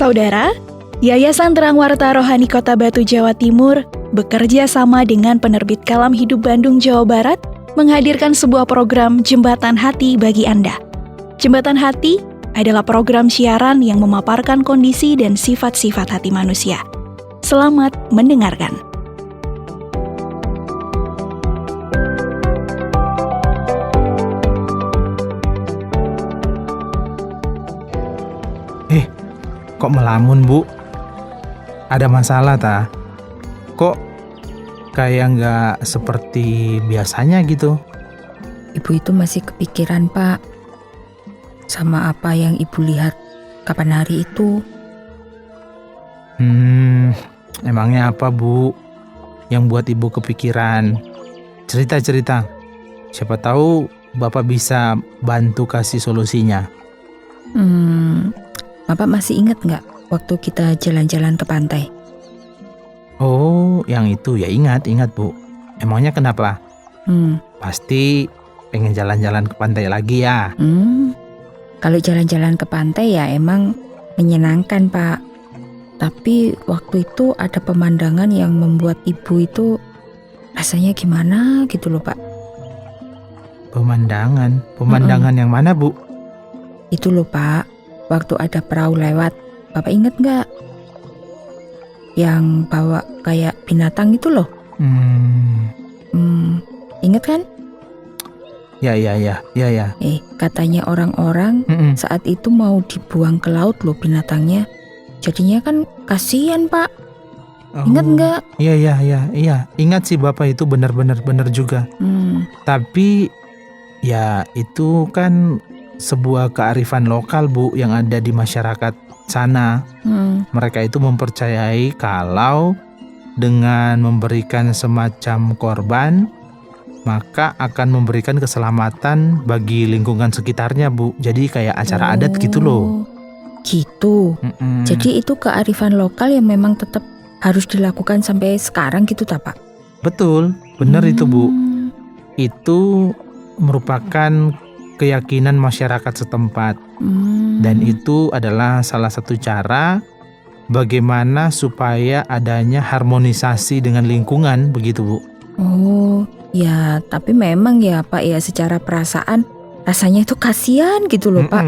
Saudara, Yayasan Terang Warta Rohani Kota Batu, Jawa Timur bekerja sama dengan penerbit Kalam Hidup Bandung, Jawa Barat menghadirkan sebuah program Jembatan Hati bagi Anda. Jembatan Hati adalah program siaran yang memaparkan kondisi dan sifat-sifat hati manusia. Selamat mendengarkan. Kok melamun, Bu? Ada masalah, ta? Kok kayak nggak seperti biasanya gitu? Ibu itu masih kepikiran, Pak. Sama apa yang Ibu lihat kapan hari itu. Emangnya apa, Bu? Yang buat Ibu kepikiran? Cerita-cerita. Siapa tahu Bapak bisa bantu kasih solusinya. Bapak masih ingat nggak waktu kita jalan-jalan ke pantai? Oh, yang itu ya ingat, Bu. Emangnya kenapa? Pasti pengen jalan-jalan ke pantai lagi ya? Kalau jalan-jalan ke pantai ya emang menyenangkan, Pak. Tapi waktu itu ada pemandangan yang membuat Ibu itu rasanya gimana gitu loh, Pak. Pemandangan yang mana, Bu? Itu loh, Pak. Waktu ada perahu lewat, Bapak inget nggak? Yang bawa kayak binatang itu loh. Ingat kan? Ya. Katanya orang-orang saat itu mau dibuang ke laut loh binatangnya. Jadinya kan kasihan, Pak. Ingat nggak? Iya. Ingat sih Bapak, itu benar juga. Tapi ya itu kan sebuah kearifan lokal, Bu, yang ada di masyarakat sana. Mereka itu mempercayai kalau dengan memberikan semacam korban, maka akan memberikan keselamatan bagi lingkungan sekitarnya, Bu. Jadi kayak acara adat gitu loh. Gitu. Jadi itu kearifan lokal yang memang tetap harus dilakukan sampai sekarang gitu, Pak? Betul, benar itu, Bu. Itu merupakan keyakinan masyarakat setempat. Dan itu adalah salah satu cara bagaimana supaya adanya harmonisasi dengan lingkungan, begitu, Bu. Oh, ya, tapi memang ya, Pak, ya secara perasaan rasanya itu kasihan gitu loh, Pak.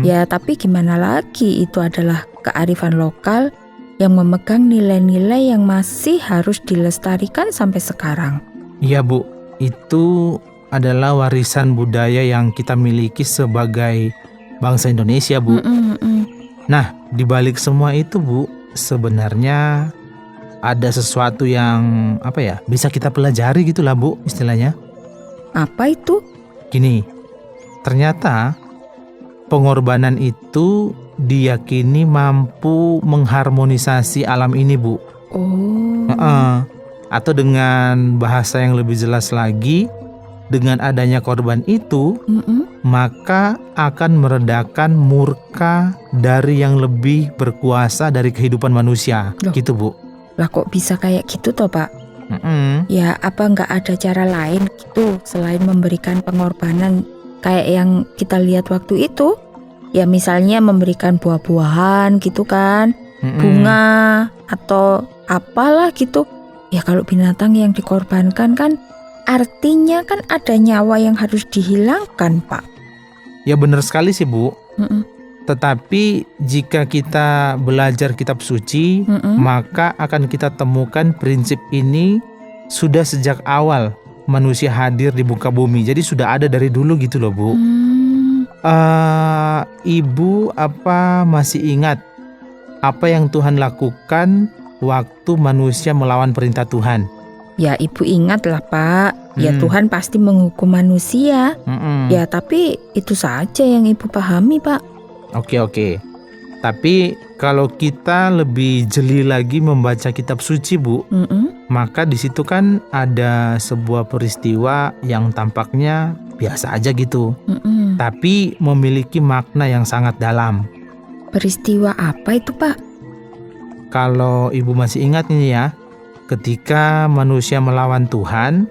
Ya, tapi gimana lagi, itu adalah kearifan lokal yang memegang nilai-nilai yang masih harus dilestarikan sampai sekarang. Iya, Bu. Itu adalah warisan budaya yang kita miliki sebagai bangsa Indonesia, Bu. Nah, di balik semua itu, Bu, sebenarnya ada sesuatu yang bisa kita pelajari gitulah, Bu, istilahnya. Apa itu? Gini, ternyata pengorbanan itu diyakini mampu mengharmonisasi alam ini, Bu. Atau dengan bahasa yang lebih jelas lagi, dengan adanya korban itu, maka akan meredakan murka dari yang lebih berkuasa dari kehidupan manusia. Gitu, Bu. Lah kok bisa kayak gitu toh, Pak? Ya apa nggak ada cara lain gitu selain memberikan pengorbanan kayak yang kita lihat waktu itu? Ya misalnya memberikan buah-buahan gitu kan, bunga atau apalah gitu. Ya kalau binatang yang dikorbankan kan artinya kan ada nyawa yang harus dihilangkan, Pak. Ya benar sekali sih, Bu. Tetapi jika kita belajar kitab suci, maka akan kita temukan prinsip ini sudah sejak awal manusia hadir di muka bumi. Jadi sudah ada dari dulu gitu loh, Bu. Ibu masih ingat apa yang Tuhan lakukan waktu manusia melawan perintah Tuhan? Ya Ibu ingat lah, Pak. Ya Tuhan pasti menghukum manusia. Ya tapi itu saja yang Ibu pahami, Pak. Oke. Tapi kalau kita lebih jeli lagi membaca kitab suci, Bu, maka di situ kan ada sebuah peristiwa yang tampaknya biasa aja gitu, tapi memiliki makna yang sangat dalam. Peristiwa apa itu, Pak? Kalau Ibu masih ingat nih ya, ketika manusia melawan Tuhan,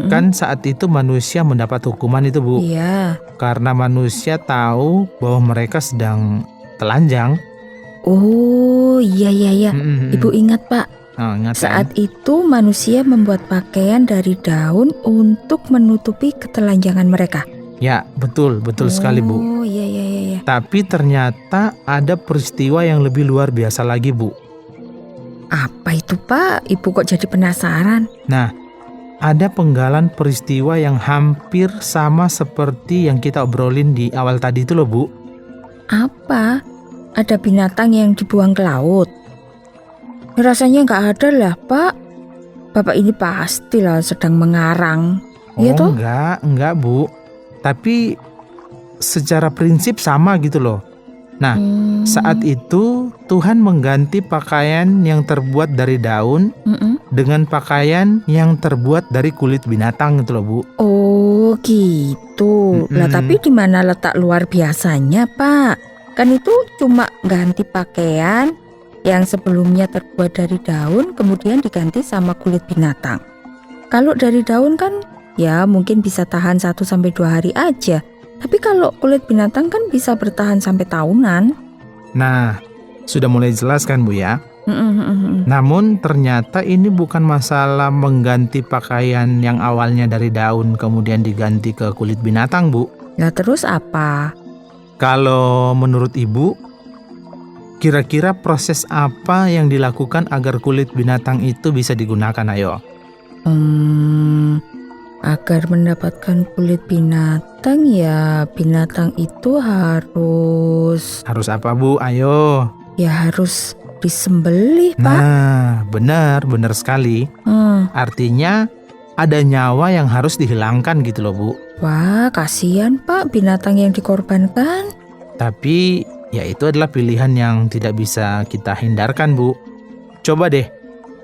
kan saat itu manusia mendapat hukuman itu, Bu. Iya. Karena manusia tahu bahwa mereka sedang telanjang. Oh iya iya iya. Ibu ingat Pak. Oh, ingat kan? Saat itu manusia membuat pakaian dari daun untuk menutupi ketelanjangan mereka. Ya, betul sekali Bu. Oh iya iya iya iya. Tapi ternyata ada peristiwa yang lebih luar biasa lagi Bu. Apa itu Pak? Ibu kok jadi penasaran? Nah, ada penggalan peristiwa yang hampir sama seperti yang kita obrolin di awal tadi itu loh Bu. Apa? Ada binatang yang dibuang ke laut? Rasanya nggak ada lah Pak. Bapak ini pastilah sedang mengarang. Iya toh? Enggak Bu. Tapi secara prinsip sama gitu loh. Nah, saat itu Tuhan mengganti pakaian yang terbuat dari daun dengan pakaian yang terbuat dari kulit binatang gitu loh Bu. Oh gitu. Lah tapi di mana letak luar biasanya Pak? Kan itu cuma ganti pakaian yang sebelumnya terbuat dari daun kemudian diganti sama kulit binatang. Kalau dari daun kan ya mungkin bisa tahan 1-2 hari aja. Tapi kalau kulit binatang kan bisa bertahan sampai tahunan. Nah, sudah mulai jelas kan Bu ya? Namun ternyata ini bukan masalah mengganti pakaian yang awalnya dari daun kemudian diganti ke kulit binatang Bu. Nah terus apa? Kalau menurut Ibu, kira-kira proses apa yang dilakukan agar kulit binatang itu bisa digunakan? Ayo. Agar mendapatkan kulit binatang ya binatang itu harus apa Bu? Ayo. Ya harus disembelih Pak. Nah, benar sekali. Artinya ada nyawa yang harus dihilangkan gitu loh Bu. Wah kasihan Pak binatang yang dikorbankan. Tapi ya itu adalah pilihan yang tidak bisa kita hindarkan Bu. Coba deh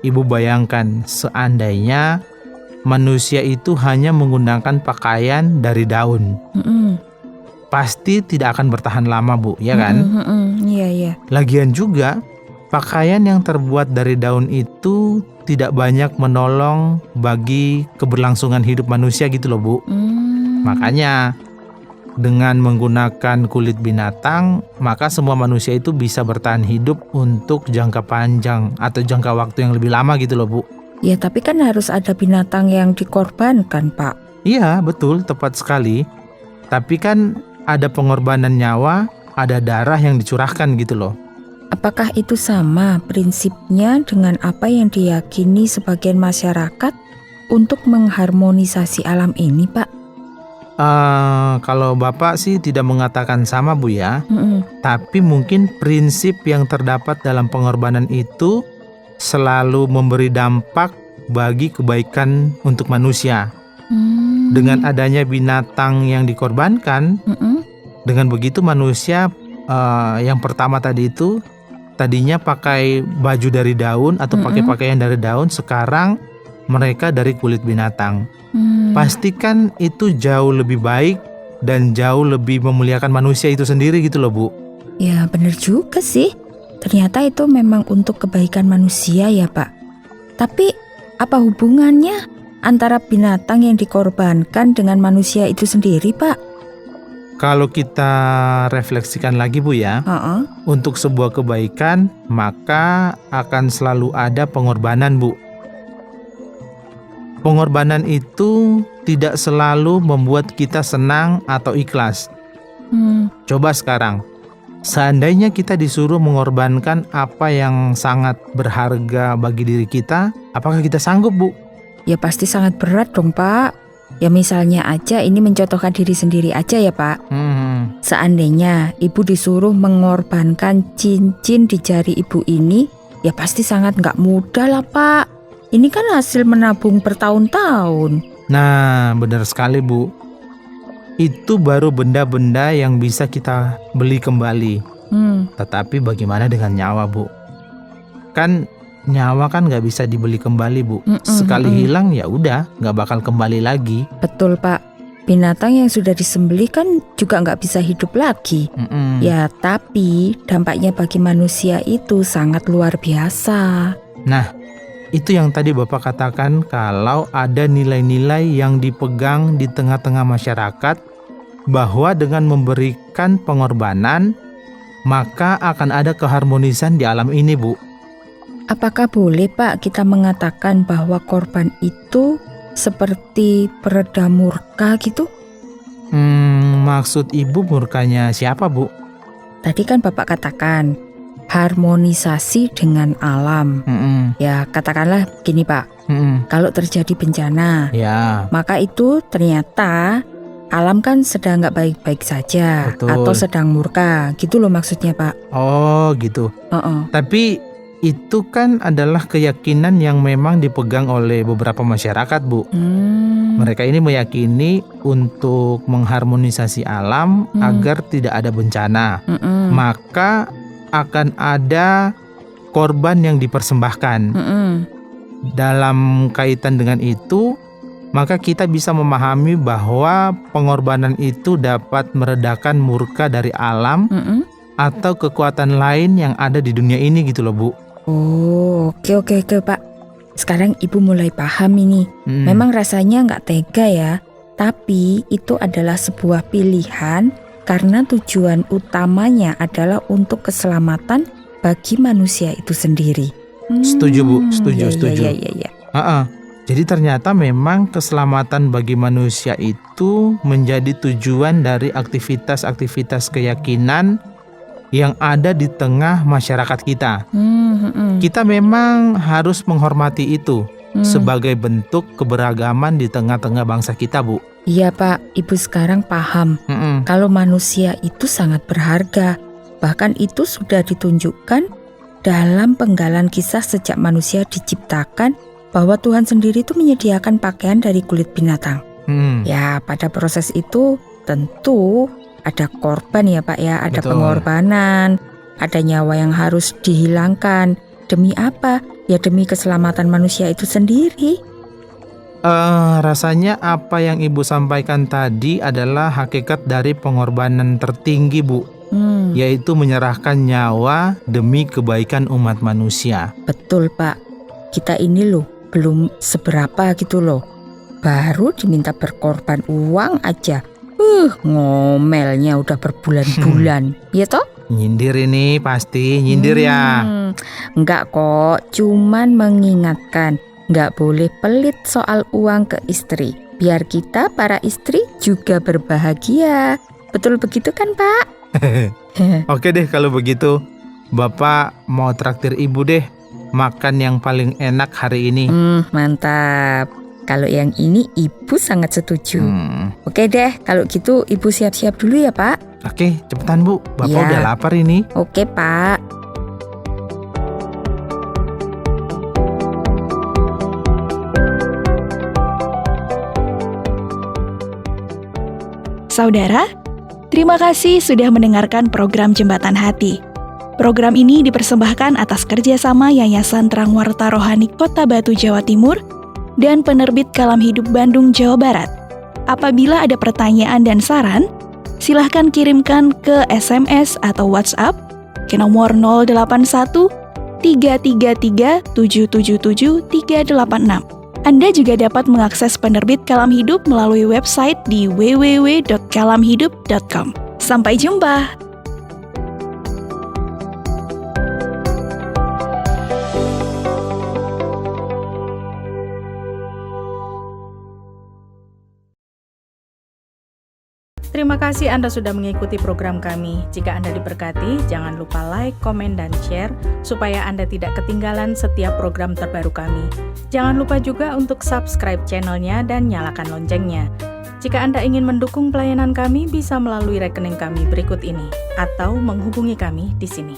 Ibu bayangkan seandainya manusia itu hanya menggunakan pakaian dari daun. Pasti tidak akan bertahan lama Bu, ya kan? Iya. Lagian juga pakaian yang terbuat dari daun itu tidak banyak menolong bagi keberlangsungan hidup manusia gitu loh Bu. Makanya dengan menggunakan kulit binatang, maka semua manusia itu bisa bertahan hidup untuk jangka panjang atau jangka waktu yang lebih lama gitu loh Bu. Ya tapi kan harus ada binatang yang dikorbankan Pak. Iya betul, tepat sekali. Tapi kan ada pengorbanan nyawa, ada darah yang dicurahkan gitu loh. Apakah itu sama prinsipnya dengan apa yang diyakini sebagian masyarakat untuk mengharmonisasi alam ini Pak? Kalau Bapak sih tidak mengatakan sama Bu ya. Tapi mungkin prinsip yang terdapat dalam pengorbanan itu selalu memberi dampak bagi kebaikan untuk manusia. Dengan adanya binatang yang dikorbankan, dengan begitu manusia yang pertama tadi itu tadinya pakai baju dari daun atau pakai pakaian dari daun, sekarang mereka dari kulit binatang. Pastikan itu jauh lebih baik dan jauh lebih memuliakan manusia itu sendiri gitu loh Bu. Ya benar juga sih. Ternyata itu memang untuk kebaikan manusia ya Pak. Tapi apa hubungannya antara binatang yang dikorbankan dengan manusia itu sendiri Pak? Kalau kita refleksikan lagi Bu ya, untuk sebuah kebaikan maka akan selalu ada pengorbanan Bu. Pengorbanan itu tidak selalu membuat kita senang atau ikhlas. Coba sekarang, seandainya kita disuruh mengorbankan apa yang sangat berharga bagi diri kita, apakah kita sanggup Bu? Ya pasti sangat berat dong Pak. Ya misalnya aja ini mencontohkan diri sendiri aja ya Pak. Seandainya ibu disuruh mengorbankan cincin di jari ibu ini, ya pasti sangat gak mudah lah Pak. Ini kan hasil menabung bertahun-tahun. Nah benar sekali Bu. Itu baru benda-benda yang bisa kita beli kembali. Tetapi bagaimana dengan nyawa Bu? Kan nyawa kan nggak bisa dibeli kembali Bu. Sekali hilang ya udah nggak bakal kembali lagi. Betul Pak. Binatang yang sudah disembelih kan juga nggak bisa hidup lagi. Ya tapi dampaknya bagi manusia itu sangat luar biasa. Nah itu yang tadi Bapak katakan, kalau ada nilai-nilai yang dipegang di tengah-tengah masyarakat, bahwa dengan memberikan pengorbanan maka akan ada keharmonisan di alam ini, Bu. Apakah boleh Pak kita mengatakan bahwa korban itu seperti pereda murka gitu? Maksud Ibu murkanya siapa, Bu? Tadi kan Bapak katakan harmonisasi dengan alam. Ya katakanlah gini Pak, kalau terjadi bencana, Ya, maka itu ternyata alam kan sedang nggak baik-baik saja. Betul. Atau sedang murka, gitu loh maksudnya Pak. oh gitu. Tapi itu kan adalah keyakinan yang memang dipegang oleh beberapa masyarakat, Bu. Mereka ini meyakini untuk mengharmonisasi alam agar tidak ada bencana. Maka akan ada korban yang dipersembahkan. Dalam kaitan dengan itu, maka kita bisa memahami bahwa pengorbanan itu dapat meredakan murka dari alam atau kekuatan lain yang ada di dunia ini gitu loh, Bu. Oh, oke Pak. Sekarang Ibu mulai paham ini. Memang rasanya nggak tega ya, tapi itu adalah sebuah pilihan karena tujuan utamanya adalah untuk keselamatan bagi manusia itu sendiri. Setuju, Bu. Setuju. Iya. Jadi ternyata memang keselamatan bagi manusia itu menjadi tujuan dari aktivitas-aktivitas keyakinan yang ada di tengah masyarakat kita. Kita memang harus menghormati itu sebagai bentuk keberagaman di tengah-tengah bangsa kita, Bu. Iya Pak, Ibu sekarang paham kalau manusia itu sangat berharga. Bahkan itu sudah ditunjukkan dalam penggalan kisah sejak manusia diciptakan bahwa Tuhan sendiri itu menyediakan pakaian dari kulit binatang. Ya, pada proses itu tentu ada korban ya Pak ya, ada Betul. pengorbanan, ada nyawa yang harus dihilangkan. Demi apa? Ya demi keselamatan manusia itu sendiri. Rasanya apa yang Ibu sampaikan tadi adalah hakikat dari pengorbanan tertinggi, Bu. Yaitu menyerahkan nyawa demi kebaikan umat manusia. Betul Pak, kita ini loh belum seberapa gitu loh, baru diminta berkorban uang aja. Ngomelnya udah berbulan-bulan. Ya toh? Nyindir ini pasti, nyindir ya. Enggak kok, cuman mengingatkan enggak boleh pelit soal uang ke istri. Biar kita para istri juga berbahagia. Betul begitu kan Pak? Oke deh kalau begitu, Bapak mau traktir Ibu deh makan yang paling enak hari ini. Mantap. Kalau yang ini Ibu sangat setuju. Oke deh, kalau gitu Ibu siap-siap dulu ya Pak. Oke, cepetan Bu, Bapak Ya. udah lapar ini. Oke Pak. Saudara, terima kasih sudah mendengarkan program Jembatan Hati. Program ini dipersembahkan atas kerjasama Yayasan Terang Warta Rohani Kota Batu, Jawa Timur, dan Penerbit Kalam Hidup Bandung, Jawa Barat. Apabila ada pertanyaan dan saran, silahkan kirimkan ke SMS atau WhatsApp ke nomor 081 333 777 386. Anda juga dapat mengakses Penerbit Kalam Hidup melalui website di www.kalamhidup.com. Sampai jumpa! Terima kasih Anda sudah mengikuti program kami. Jika Anda diberkati, jangan lupa like, komen, dan share supaya Anda tidak ketinggalan setiap program terbaru kami. Jangan lupa juga untuk subscribe channelnya dan nyalakan loncengnya. Jika Anda ingin mendukung pelayanan kami, bisa melalui rekening kami berikut ini atau menghubungi kami di sini.